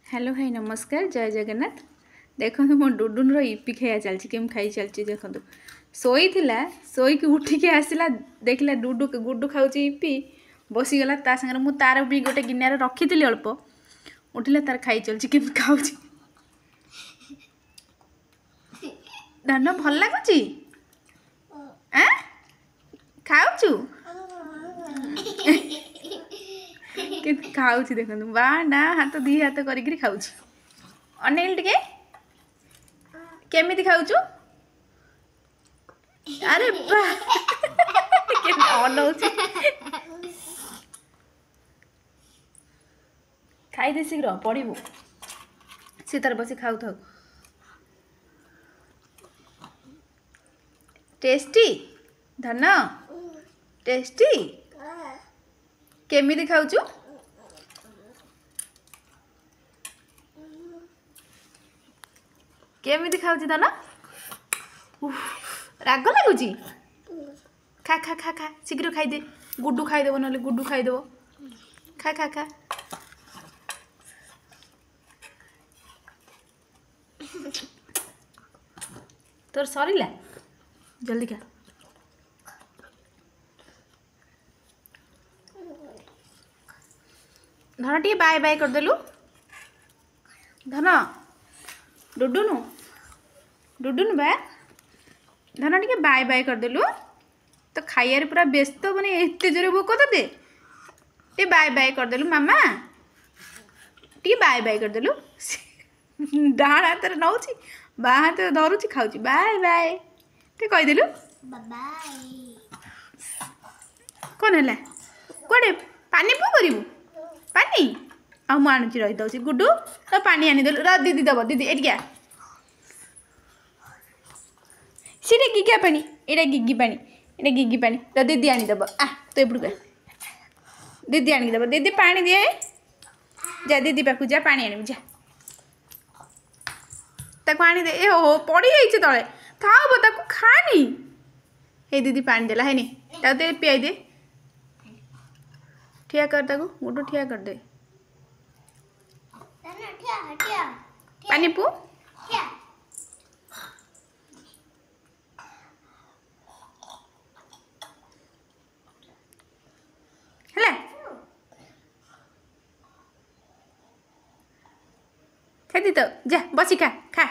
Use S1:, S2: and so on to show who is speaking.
S1: Hello भाई नमस्कार जय जगन्नाथ। देखो मो डुडुन इपी खाया चलती केम खाई चलती देखो शोई शोक उठिकी आसला देखला डुडू गुडू खाऊ इपी बसीगला सागर मु तार भी गोटे गिनार रखी अल्प उठिला तार खाई चलती केम खाऊ धन भल लगुच खाऊ खाऊ देख बा ना हाथ दी हाथ कर खाऊ अनेल टे केमी खाऊ अरे खाई शीघ्र पड़ू सी तार बस खाऊ था टेस्टी धन टेस्टी केमी खाऊ केमी खाऊ धन राग लगुच खा खा खा खा शीघ्र खाईदे गुड्डू खाईदेव ना गुड्डू खाईदेव खा खा खा तोर सरीला जल्दी खा धन टी बाय बाय करदेलु धन डुडुनु डुडुनु बा धन टी बाय बाय करदेलु तो खाइबार पूरा व्यस्त माने एते जोरे भोक ते टे बाय बाय करदेलु मामा टी बाय बाय करदेलु डाण हाथ नौ बा हाथ धरुची खाऊची बाय बाय टे कहीदेलु कौन है कौटे पानी पो करू पानी आ मु आणुची रही दउची गुड्डू तो पानी आनी देलु रा दीदी दब दीदी एटिया सीटा गिगा पानी एटा गिगी पानी तो दीदी आनी दब आ तो एपड़ का दीदी आनी दब दीदी पानी दिए जा दीदी पाखु जा पानी आनी जा ताको आनी दे ए हो पड़ी जाइए तले थाओ ताको खानी हे दीदी पानी देला है नी ताते पियाई दे ठिया कर ताको गुड्डू ठिया कर दे पानी पू हेला खाई तो जा बसी खा खा